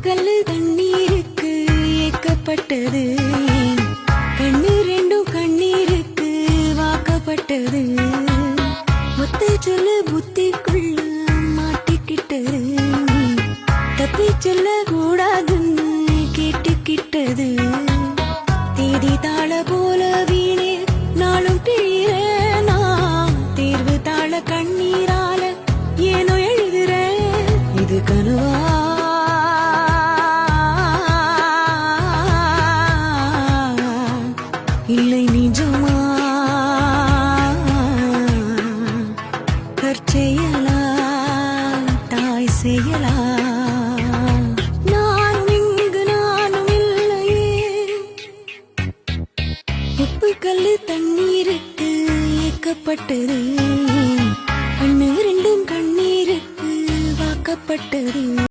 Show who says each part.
Speaker 1: கல்லு தண்ணீருக்கு ஏக்கப்பட்டது, கண்ணு ரெண்டும் கண்ணீருக்கு வாக்கப்பட்டது. ஒத்த சொல்லு புத்திக்குள்ள மாட்டிக்கிட்டது, தப்பி சொல்ல கூடாதுன்னு கேட்டுக்கிட்டது. தேதி தாள போல வீணே நாளும் பிழிறேனா, தேர்வு தாள கண்ணீரால ஏனோ எழுதுறேன். இது கனவா